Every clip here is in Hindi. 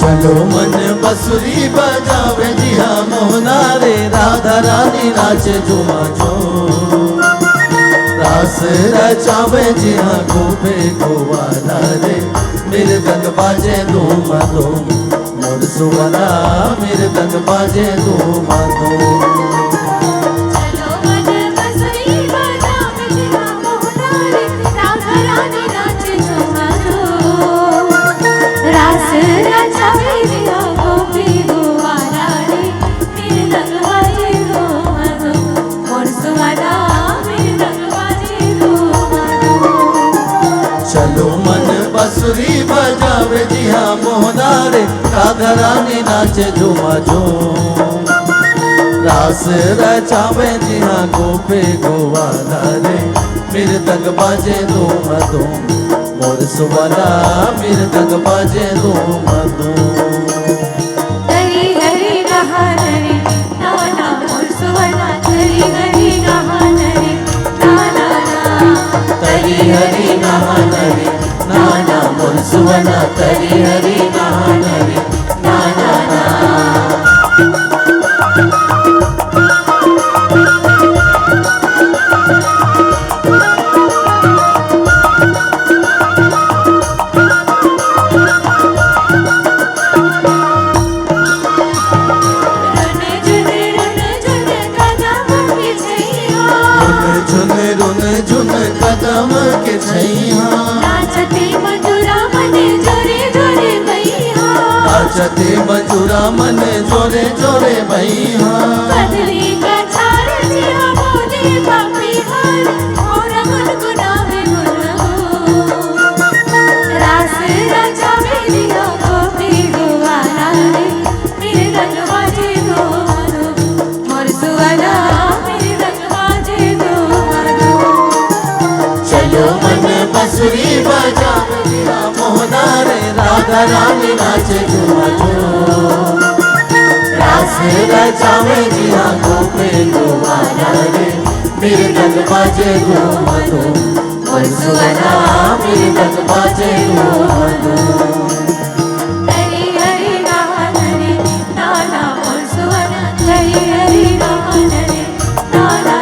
चलो मन बंसुरी बजावे जी हाँ मोहना रे राधा रानी नाचे झूमा झूम। रास रचावे जी हाँ गोपे गोवाला रे मृदंग बाजे धूम धूम। मोर सुवना मृदंग बाजे धूम धूम। चलो मन बंसुरी बजावे जी हाँ मोहना रे राधा रानी नाचे झूमा झूम। रास रचावे जी हाँ गोपे गोवाला रे मृदंग बाजे धूम धूम। मोर सुवना मृदंग बाजे धूम धूम। हरि हरि नहर रे नाना मोर सुवना हरि हरि नहर रे नाना तरी हरि नहान रे नाना मोर सुवना तरी हरि नहान रे नाना कदम के छैया नाचते मधुरा मने जोरे जोरे भैया। नाचते मधुरा मने जोरे जोरे भैया। बदली का छार जिया मोदे पापी हार और गुनगुनावे गुनगुन। रास रचावे जिया गोपी गोवाला रे मृदंग बाजे धूम धूम। मोर सुवना मृदंग बाजे धूम धूम। चलो मन बंसुरी बजावे जी हाँ मोहना रे राधा रानी नाचे झूमा झूम। रास रचावे जी हाँ गोपे गोवाला रे मृदंग बाजे धूम धूम। मोर सुवना मृदंग बाजे धूम धूम। हरि हरि नहर रे नाना मोर सुवना हरि हरि नहर रे नाना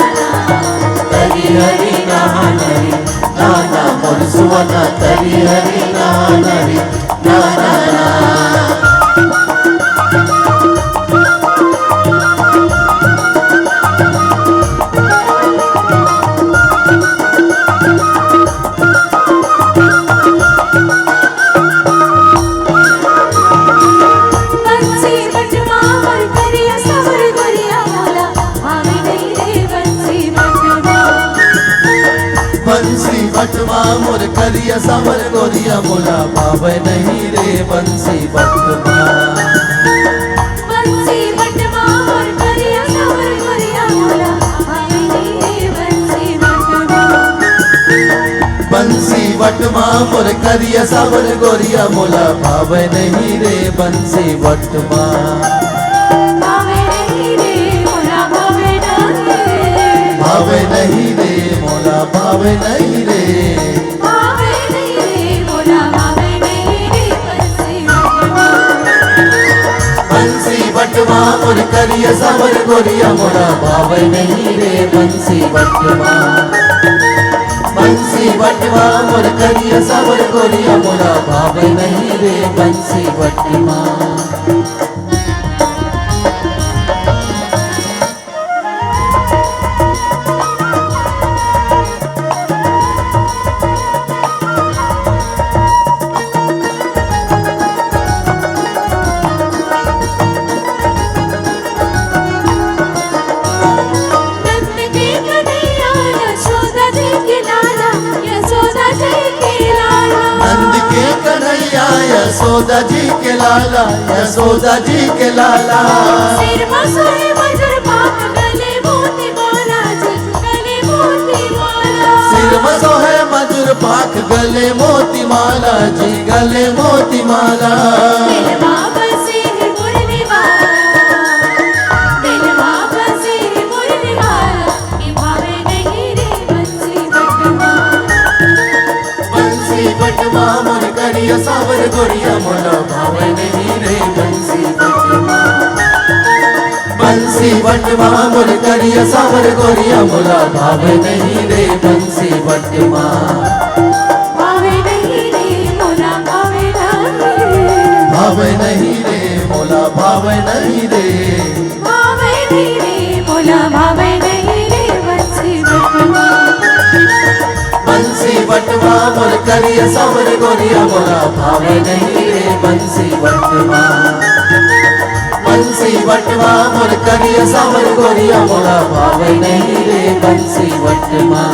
तरी हरि नहान रे नाना मोर सुवना तरी हरि नहान रे नाना। बंसी बटवा मोर करिया सवर गोरिया मोला भावे नहीं रे बंसी बटवा। बंसी बटवा मोर करिया सावर गोरिया मोला भावे नहीं रे बंसी बटवा। बंसी बटवा मोर करिया सवर गोरिया मोला भावे नहीं रे बंसी बटवा। बंसी बटवा मोर करिया सावर गोरिया मोला भावे नहीं रे बंसी बटवा। भावे नहीं रे मोला भावे नहीं। भावे नहीं रे मोला भावे नहीं रे। भावे नहीं रे मोला भावे नहीं रे बंसी बटवा। बंसी बटवा मोर करिया सावर गोरिया मोला भावे नहीं रे बंसी बटवा। बंसी बटवा मोर करिया सावर गोरिया मोला भावे नहीं रे बंसी बटवा। नंद के कन्हैया यशोदा जी के लाला यशोदा जी के लाला। नंद के कन्हैया यशोदा जी के लाला यशोदा जी के लाला। सिर मसोए मधुर पाक गले मोती माला जी गले मोती माला। सिर मसो है मधुर पाख गले मोती माला जी गले मोती माला। बटवा मोर करिया सावर गोरिया मोला भावे नहीं रे बंसी बटवा भावे नहीं रे मोला भावे नहीं भावे नहीं रे मोला भावे नहीं रे भावे नहीं रे मोला भावे नहीं रे बंसी बटवा मोर करिया सावर गोरिया मोला भावे नहीं रे बंसी बटवा मोर करिया सावर गोरिया मोला भावे नहीं रे बंसी बटवा